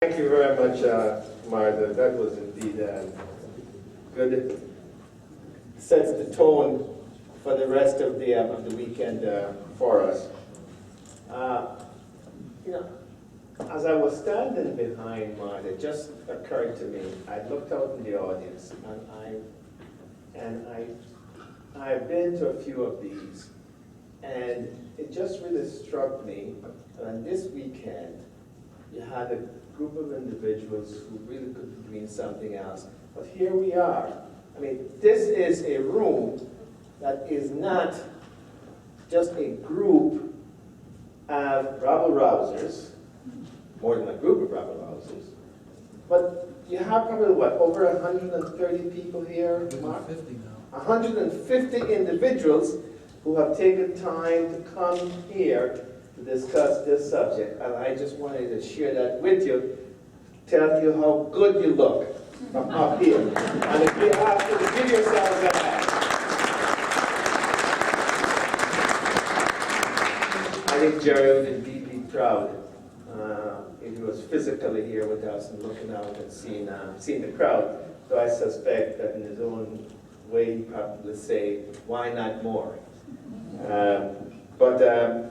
Thank you very much, Martha. That was indeed good. Sets the tone for the rest of the weekend for us. You know, as I was standing behind Martha, it just occurred to me. I looked out in the audience, and I've been to a few of these, and it just really struck me. And this weekend, you had a group of individuals who really could be doing something else. But here we are. I mean, this is a room that is not just a group of rabble-rousers, more than a group of rabble-rousers, but you have probably, what, over 130 people here? 150 now. 150 individuals who have taken time to come here to discuss this subject, and I just wanted to share that with you, tell you how good you look from up here. And if you have to give yourselves a hand. I think Jerry would indeed be proud if he was physically here with us and looking out and seeing the crowd. So I suspect that in his own way, he'd probably say, why not more? But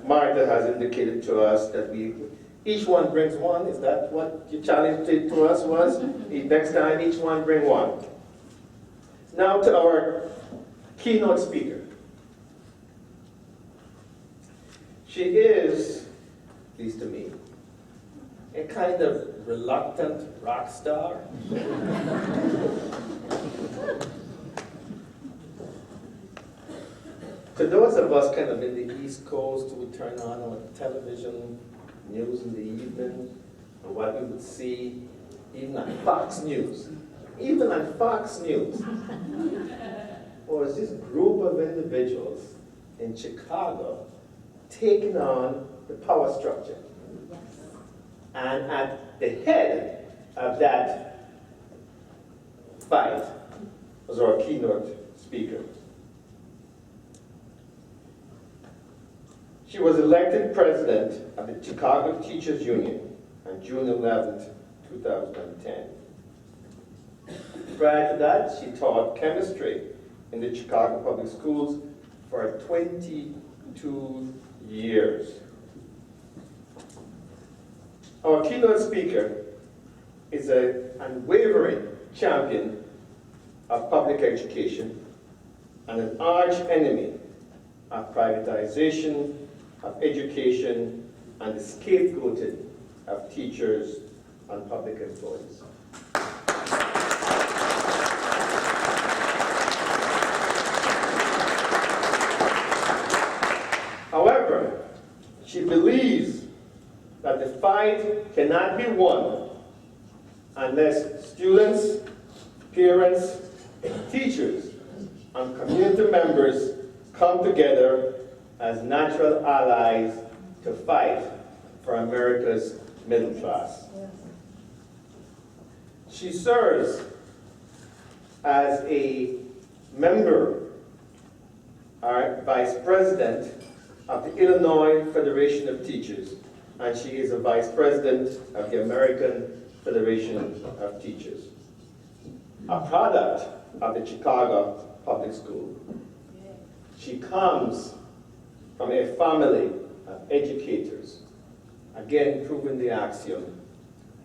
Martha has indicated to us that each one brings one. Is that what your challenge to us was? Next time, each one bring one. Now to our keynote speaker. She is, at least to me, a kind of reluctant rock star. To those of us kind of in the East Coast who would turn on our television news in the evening, and what we would see even on Fox News, was this group of individuals in Chicago taking on the power structure. And at the head of that fight was our keynote speaker. She was elected president of the Chicago Teachers Union on June 11th, 2010. Prior to that, she taught chemistry in the Chicago Public Schools for 22 years. Our keynote speaker is an unwavering champion of public education and an arch enemy of privatization of education and the scapegoating of teachers and public employees. However, she believes that the fight cannot be won unless students, parents, teachers, and community members come together as natural allies to fight for America's middle class. She serves as a member, or vice president of the Illinois Federation of Teachers, and she is a vice president of the American Federation of Teachers, a product of the Chicago Public School. She comes from a family of educators, again proving the axiom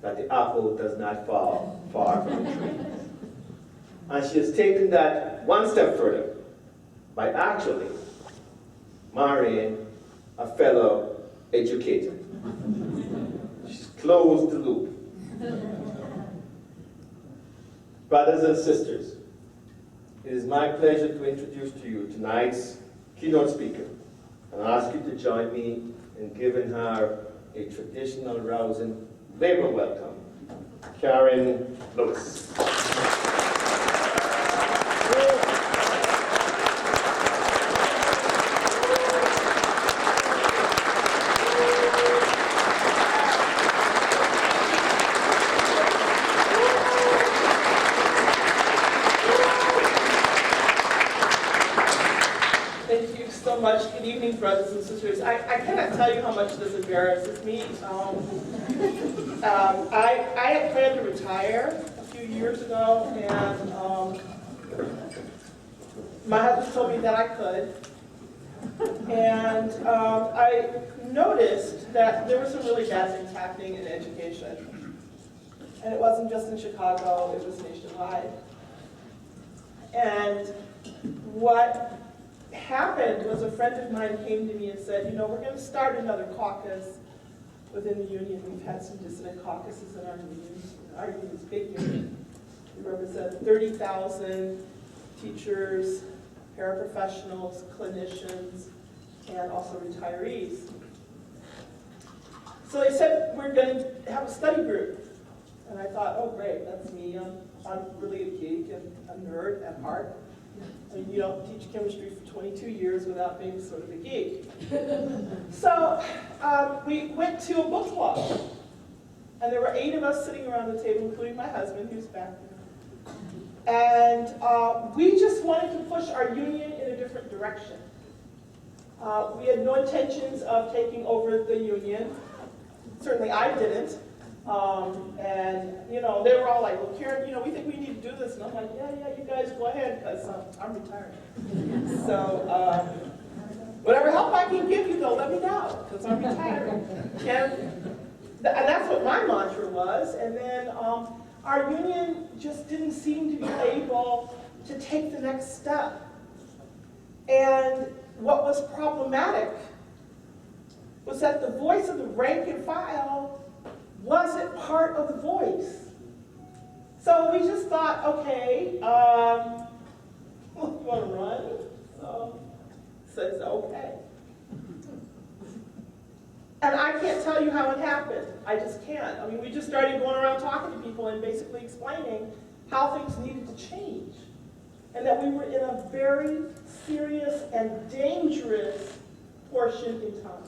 that the apple does not fall far from the tree. And she has taken that one step further by actually marrying a fellow educator. She's closed the loop. Brothers and sisters, it is my pleasure to introduce to you tonight's keynote speaker, and ask you to join me in giving her a traditional, rousing labor welcome, Karen Lewis. Much. Good evening, brothers and sisters. I cannot tell you how much this embarrasses me. I had planned to retire a few years ago, and my husband told me that I could. And I noticed that there were some really bad things happening in education. And it wasn't just in Chicago, it was nationwide. And what happened was a friend of mine came to me and said, you know, we're going to start another caucus within the union. We've had some dissident caucuses in our union. Our union is a big union. We represent 30,000 teachers, paraprofessionals, clinicians, and also retirees. So they said, we're going to have a study group. And I thought, oh great, that's me. I'm really a geek and a nerd at heart. I mean, you don't teach chemistry for 22 years without being sort of a geek. So we went to a book club. And there were 8 of us sitting around the table, including my husband, who's back there. And we just wanted to push our union in a different direction. We had no intentions of taking over the union. Certainly I didn't. And, you know, they were all like, well, Karen, you know, we think we need to do this. And I'm like, yeah, you guys go ahead, because I'm retiring. So whatever help I can give you, though, let me know, because I'm retiring. And that's what my mantra was. And then our union just didn't seem to be able to take the next step. And what was problematic was that the voice of the rank and file wasn't part of the voice. So we just thought, okay, you want to run? So says okay. And I can't tell you how it happened. I just can't. I mean, we just started going around talking to people and basically explaining how things needed to change. And that we were in a very serious and dangerous portion in time.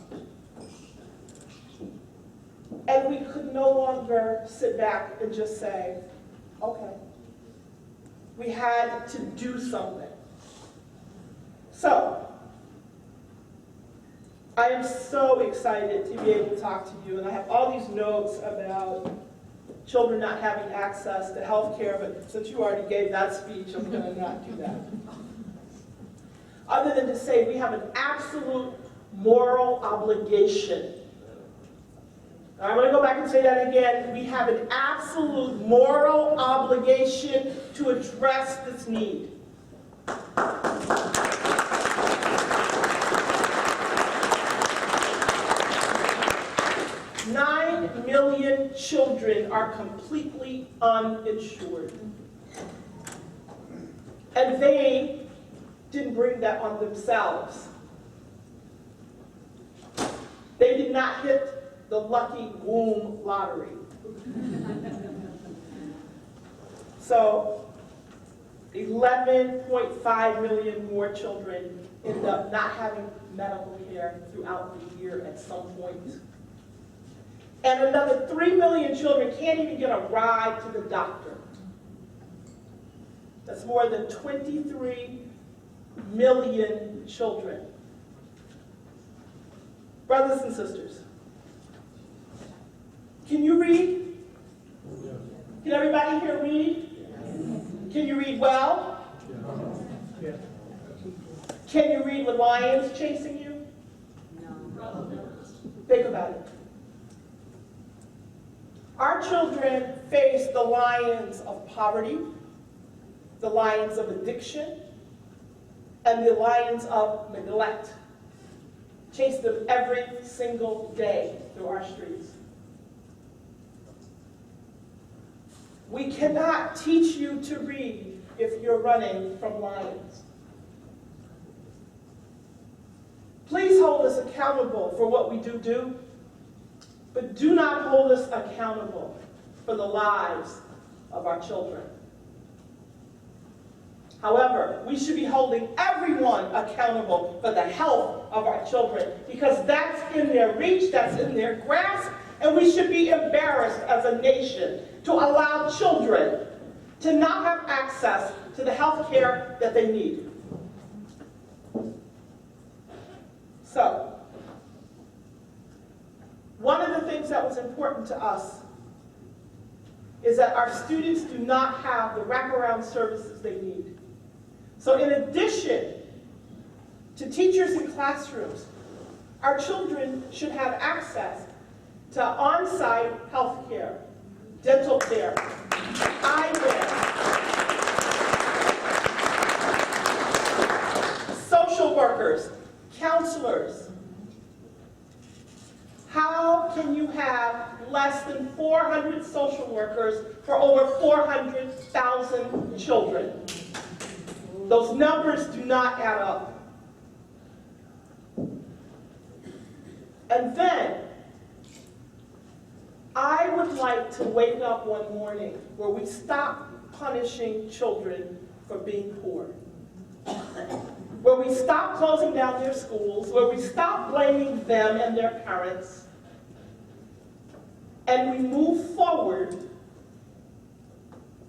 And we could no longer sit back and just say, okay. We had to do something. So, I am so excited to be able to talk to you, and I have all these notes about children not having access to health care, but since you already gave that speech, I'm going to not do that. Other than to say we have an absolute moral obligation. I'm going to go back and say that again. We have an absolute moral obligation to address this need. 9 million children are completely uninsured. And they didn't bring that on themselves. They did not hit the lucky womb lottery. So 11.5 million more children end up not having medical care throughout the year at some point. And another 3 million children can't even get a ride to the doctor. That's more than 23 million children. Brothers and sisters, can you read? Can everybody here read? Can you read well? Can you read with lions chasing you? No. Think about it. Our children face the lions of poverty, the lions of addiction, and the lions of neglect. Chase them every single day through our streets. We cannot teach you to read if you're running from lions. Please hold us accountable for what we do, but do not hold us accountable for the lives of our children. However, we should be holding everyone accountable for the health of our children, because that's in their reach, that's in their grasp, and we should be embarrassed as a nation to allow children to not have access to the health care that they need. So, one of the things that was important to us is that our students do not have the wraparound services they need. So in addition to teachers in classrooms, our children should have access to on-site health care, dental care, eyewear, social workers, counselors. How can you have less than 400 social workers for over 400,000 children? Those numbers do not add up. And then, I would like to wake up one morning where we stop punishing children for being poor. Where we stop closing down their schools, where we stop blaming them and their parents, and we move forward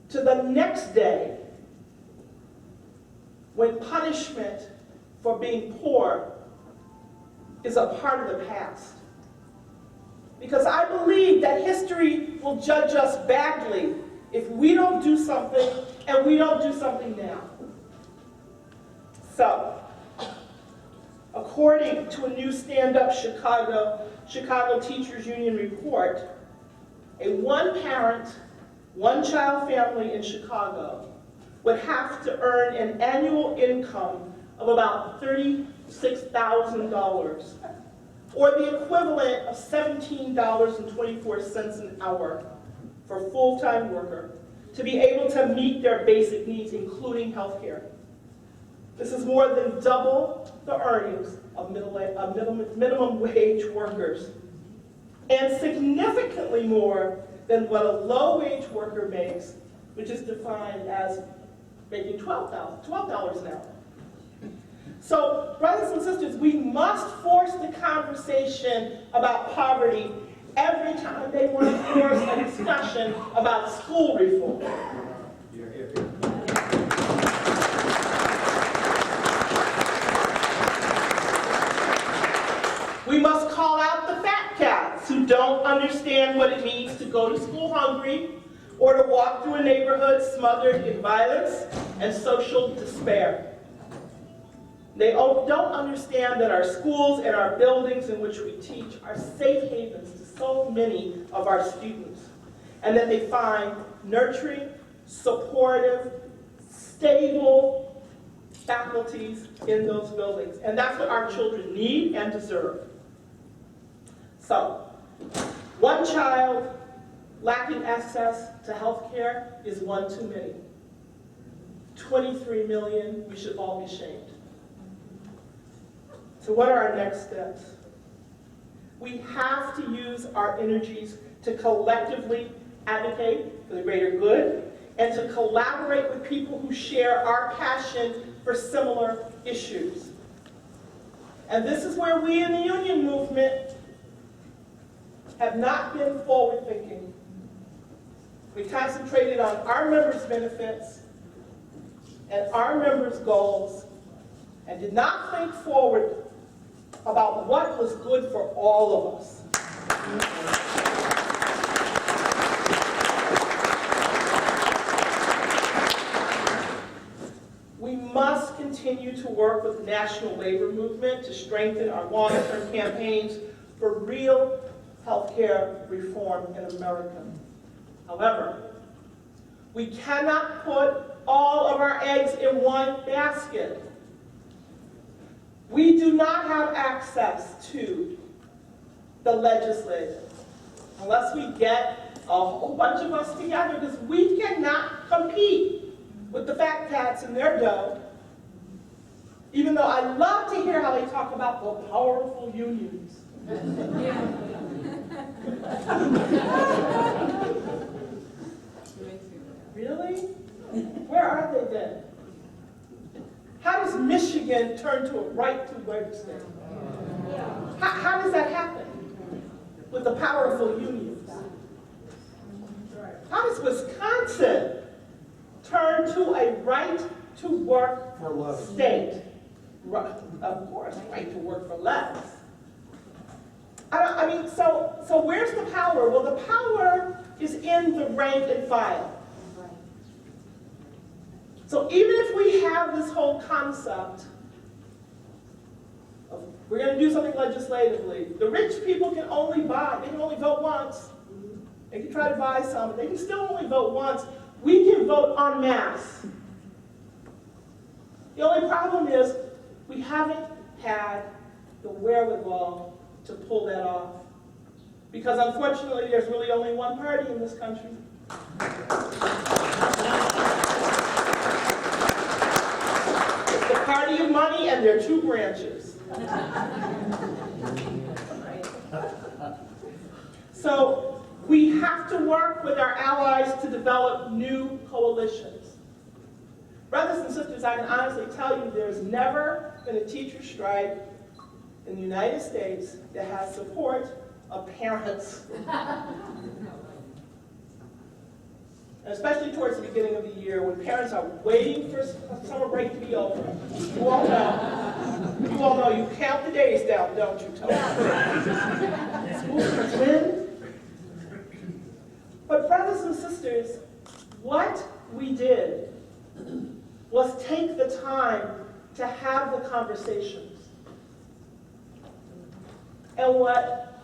to the next day when punishment for being poor is a part of the past. Because I believe that history will judge us badly if we don't do something and we don't do something now. So, according to a new Stand Up Chicago Teachers Union report, a one-parent, one-child family in Chicago would have to earn an annual income of about $36,000, or the equivalent of $17.24 an hour for a full-time worker, to be able to meet their basic needs, including health care. This is more than double the earnings of minimum wage workers, and significantly more than what a low-wage worker makes, which is defined as making $12 an hour. So, brothers and sisters, we must force the conversation about poverty every time they want to force a discussion about school reform. We must call out the fat cats who don't understand what it means to go to school hungry or to walk through a neighborhood smothered in violence and social despair. They don't understand that our schools and our buildings in which we teach are safe havens to so many of our students, and that they find nurturing, supportive, stable faculties in those buildings. And that's what our children need and deserve. So, one child lacking access to health care is one too many. 23 million, we should all be ashamed. So what are our next steps? We have to use our energies to collectively advocate for the greater good and to collaborate with people who share our passion for similar issues. And this is where we in the union movement have not been forward-thinking. We concentrated on our members' benefits and our members' goals and did not think forward about what was good for all of us. We must continue to work with the national labor movement to strengthen our long-term campaigns for real healthcare reform in America. However, we cannot put all of our eggs in one basket. We do not have access to the legislature unless we get a whole bunch of us together, because we cannot compete with the fat cats and their dough, even though I love to hear how they talk about the powerful unions. Really? Where are they then? How does Michigan turn to a right-to-work state? How does that happen with the powerful unions? How does Wisconsin turn to a right-to-work state? Of course, right to work for less. So where's the power? Well, the power is in the rank and file. So even if we have this whole concept of we're going to do something legislatively, the rich people can only buy, they can only vote once. They can try to buy some, but they can still only vote once. We can vote en masse. The only problem is we haven't had the wherewithal to pull that off. Because unfortunately, there's really only one party in this country. It's the party of money, and there are two branches. So we have to work with our allies to develop new coalitions. Brothers and sisters, I can honestly tell you there's never been a teacher strike in the United States that has support of parents. Especially towards the beginning of the year when parents are waiting for summer break to be over. You all know, you count the days down, don't you, Tony? School starts when? But brothers and sisters, what we did was take the time to have the conversations. And what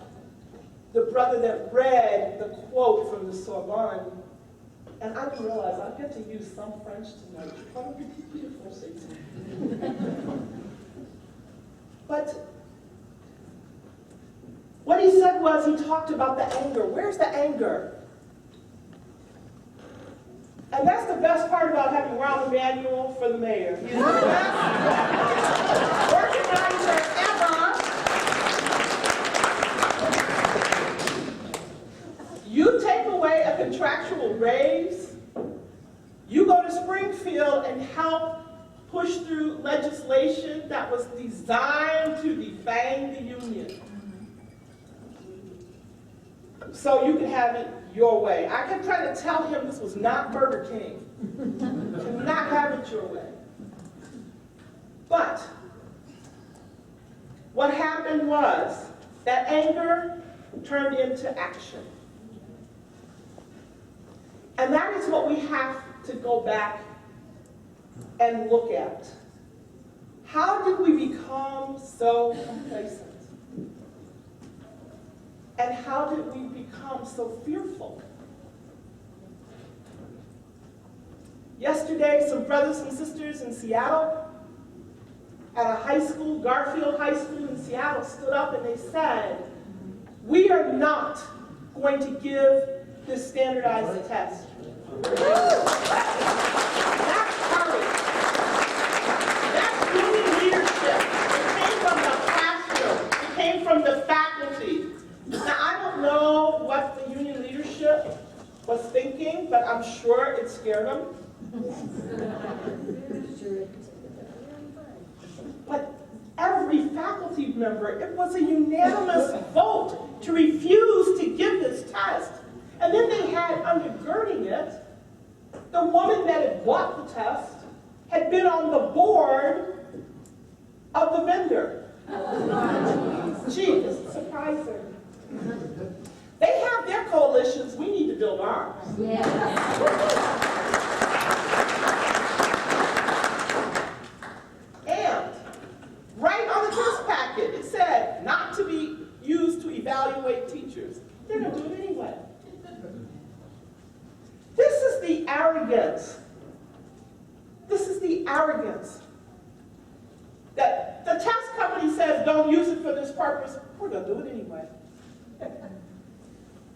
the brother that read the quote from the Sorbonne, and I didn't realize I get to use some French tonight. Probably beautiful, But what he said was he talked about the anger. Where's the anger? And that's the best part about having Rahm Emanuel for the mayor. He's the best organizer ever. You take away a contractual raise, you go to Springfield and help push through legislation that was designed to defang the union. So you can have it your way. I kept trying to tell him this was not Burger King. You cannot have it your way. But what happened was that anger turned into action. And that is what we have to go back and look at. How did we become so complacent? And how did we become so fearful? Yesterday, some brothers and sisters in Seattle, at a high school, Garfield High School in Seattle, stood up and they said, we are not going to give this standardized test. That's courage. That's union leadership. It came from the classroom. It came from the faculty. Now, I don't know what the union leadership was thinking, but I'm sure it scared them. But every faculty member, it was a unanimous vote to refuse to give this test. And then they had undergirding it, the woman that had bought the test had been on the board of the vendor. Gee, this is surprising. They have their coalitions, we need to build ours. Yeah. And right on the test packet, it said not to be used to evaluate teachers. They're going to do it anyway. This is the arrogance. This is the arrogance. That the test company says don't use it for this purpose. We're going to do it anyway.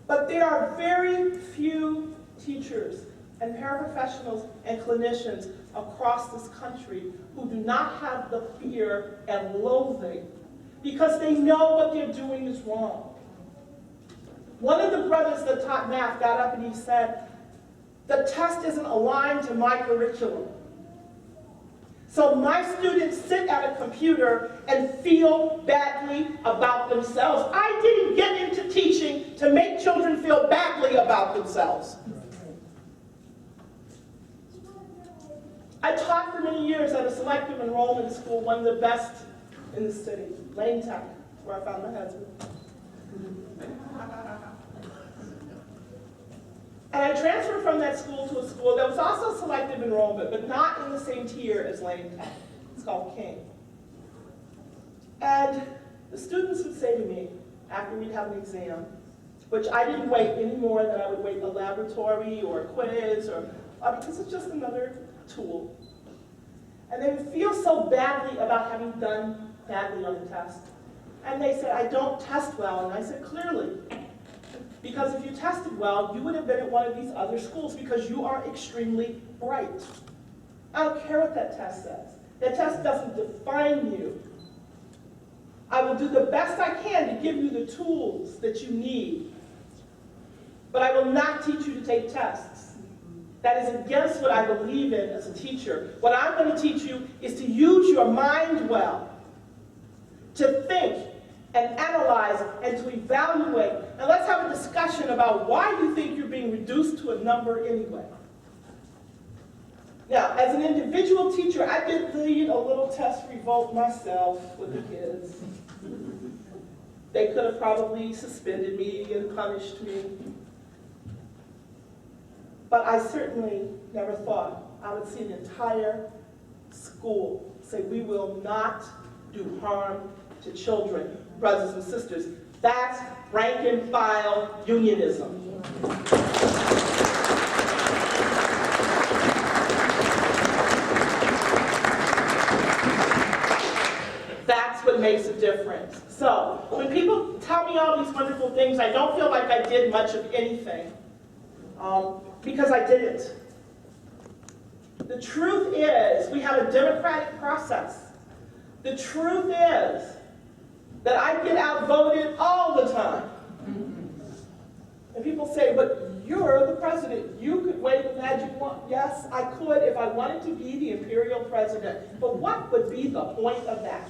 But there are very few teachers and paraprofessionals and clinicians across this country who do not have the fear and loathing because they know what they're doing is wrong. One of the brothers that taught math got up and he said, the test isn't aligned to my curriculum. So my students sit at a computer and feel badly about themselves. I didn't get into teaching to make children feel badly about themselves. I taught for many years at a selective enrollment school, one of the best in the city, Lane Tech, where I found my husband. And I transferred from that school to a school that was also selective enrollment, but not in the same tier as Lane Tech. It's called King. And the students would say to me, after we'd have an exam, which I didn't wait any more than I would wait a laboratory or a quiz, or because it's just another tool. And they would feel so badly about having done badly on the test. And they said, I don't test well. And I said, clearly. Because if you tested well, you would have been at one of these other schools because you are extremely bright. I don't care what that test says. That test doesn't define you. I will do the best I can to give you the tools that you need. But I will not teach you to take tests. That is against what I believe in as a teacher. What I'm going to teach you is to use your mind well, to think and analyze and to evaluate. And let's have a discussion about why you think you're being reduced to a number anyway. Now, as an individual teacher, I did lead a little test revolt myself with the kids. They could have probably suspended me and punished me. But I certainly never thought I would see an entire school say, we will not do harm to children. Brothers and sisters, that's rank and file unionism. That's what makes a difference. So, when people tell me all these wonderful things, I don't feel like I did much of anything, because I didn't. The truth is, we have a democratic process. The truth is that I get outvoted all the time. And people say, but you're the president. You could wave a magic wand. Yes, I could if I wanted to be the imperial president. But what would be the point of that?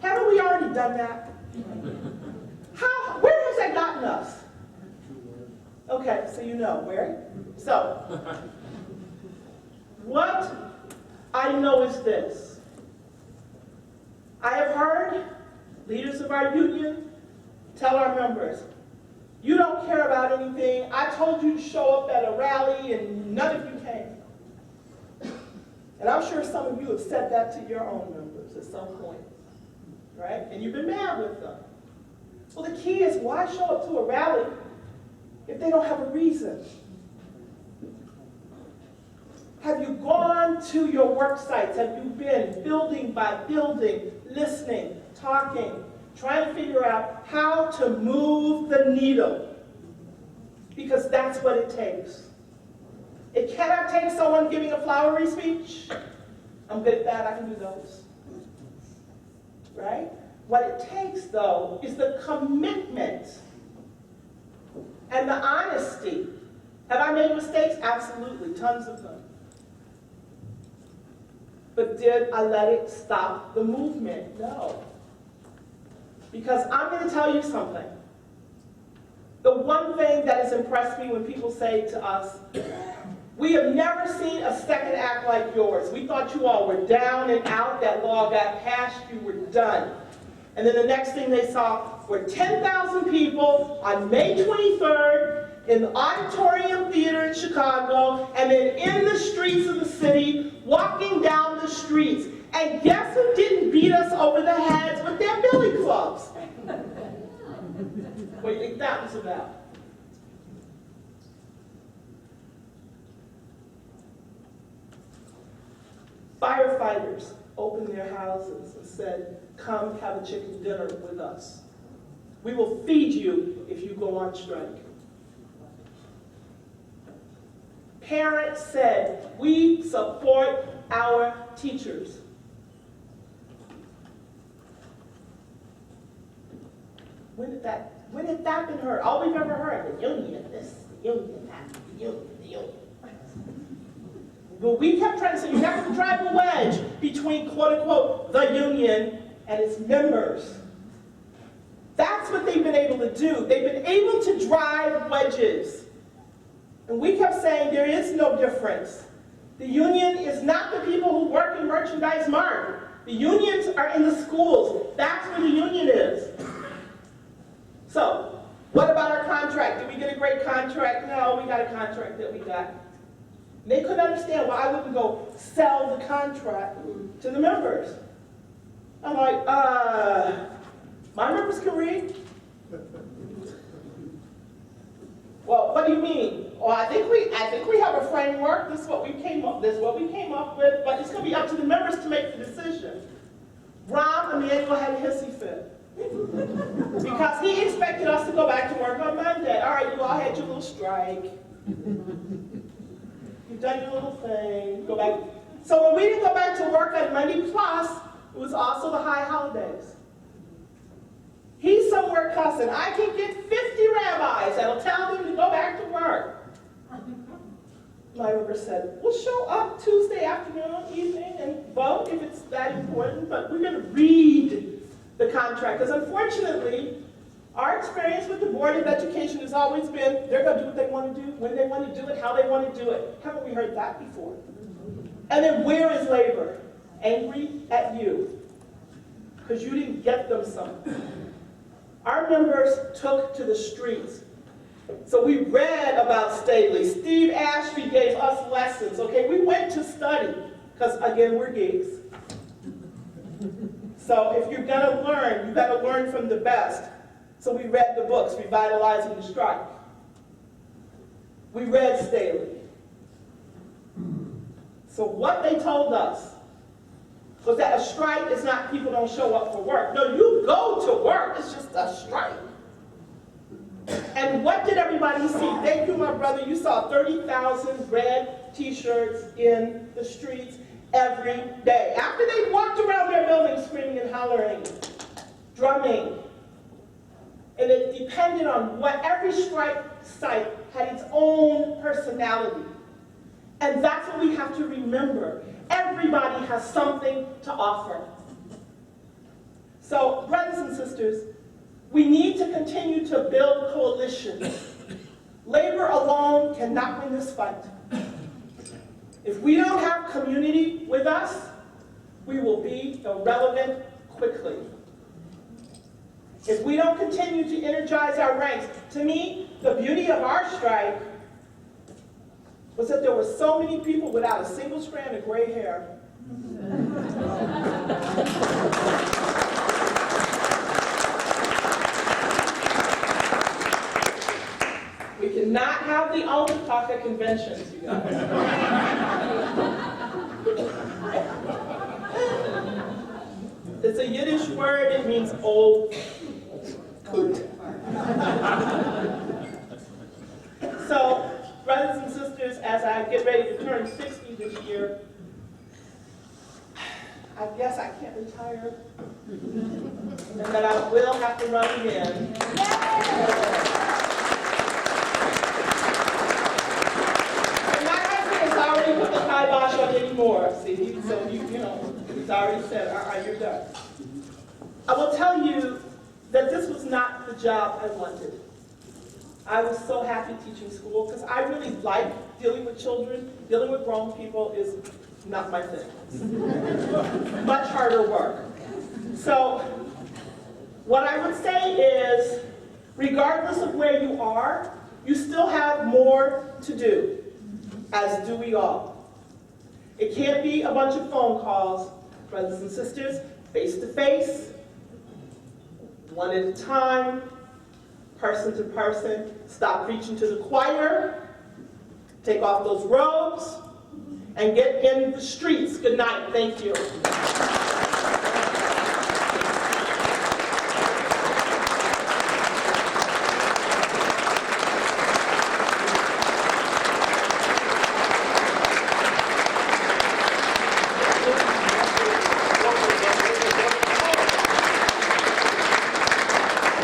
Haven't we already done that? Where has that gotten us? Okay, so you know, where? So, what I know is this. I have heard leaders of our union tell our members, you don't care about anything. I told you to show up at a rally and none of you came. And I'm sure some of you have said that to your own members at some point, right? And you've been mad with them. Well, the key is, why show up to a rally if they don't have a reason? Have you gone to your work sites? Have you been building by building, listening, talking, trying to figure out how to move the needle? Because that's what it takes. It cannot take someone giving a flowery speech. I'm good at that, I can do those. Right? What it takes, though, is the commitment and the honesty. Have I made mistakes? Absolutely, tons of them. But did I let it stop the movement? No. Because I'm going to tell you something. The one thing that has impressed me when people say to us, we have never seen a second act like yours. We thought you all were down and out. That law got passed. You were done. And then the next thing they saw were 10,000 people on May 23rd in the Auditorium Theater in Chicago, and then in the streets of the city, walking down the streets. And guess who didn't beat us over the heads with their billy clubs? What do you think that was about? Firefighters opened their houses and said, come have a chicken dinner with us. We will feed you if you go on strike. Parents said, we support our teachers. When did that been heard? All we've ever heard, the union this, the union that, the union, the union. But we kept trying to say, you have to drive a wedge between, quote unquote, the union and its members. That's what they've been able to do. They've been able to drive wedges. And we kept saying there is no difference. The union is not the people who work in Merchandise Mart. The unions are in the schools. That's where the union is. So, what about our contract? Did we get a great contract? No, we got a contract that we got. They couldn't understand why I wouldn't go sell the contract to the members. I'm like, my members can read? Well, what do you mean? Well, I think we have a framework. This is what we came up with, but it's going to be up to the members to make the decision. Ron Emanuel had a hissy fit. Because he expected us to go back to work on Monday. All right, you all had your little strike. You've done your little thing. Go back. So when we didn't go back to work on Monday, plus it was also the high holidays. He's somewhere cussing. I can get 50 rabbis that'll tell them to go back to work. My member said, we'll show up Tuesday afternoon, evening, and vote if it's that important, but we're going to read the contract. Because unfortunately, our experience with the Board of Education has always been, they're going to do what they want to do, when they want to do it, how they want to do it. Haven't we heard that before? And then where is labor? Angry at you, because you didn't get them something. Our members took to the streets. So we read about Staley. Steve Ashby gave us lessons. Okay, we went to study, because again, we're geeks. So if you're going to learn, you've got to learn from the best. So we read the books, Revitalizing the Strike. We read Staley. So what they told us was that a strike is not people don't show up for work. No, you go to work. It's just a strike. And what did everybody see? Thank you, my brother. You saw 30,000 red T-shirts in the streets every day. After they walked around their building screaming and hollering, drumming. And it depended on what every strike site had its own personality. And that's what we have to remember. Everybody has something to offer. So, brothers and sisters, we need to continue to build coalitions. Labor alone cannot win this fight. If we don't have community with us, we will be irrelevant quickly. If we don't continue to energize our ranks, to me, the beauty of our strike was that there were so many people without a single strand of gray hair. We cannot have the Alpaka conventions, you guys. It's a Yiddish word, it means old coot. So, brothers and sisters, as I get ready to turn 60 this year, I guess I can't retire, and that I will have to run again. And my husband has already put the kibosh on anymore. See, he's already said, you're done. I will tell you that this was not the job I wanted. I was so happy teaching school because I really like dealing with children. Dealing with grown people is not my thing. It's much harder work. So what I would say is, regardless of where you are, you still have more to do, as do we all. It can't be a bunch of phone calls, brothers and sisters, face to face, one at a time, person to person. Stop preaching to the choir. Take off those robes and get in the streets. Good night. Thank you.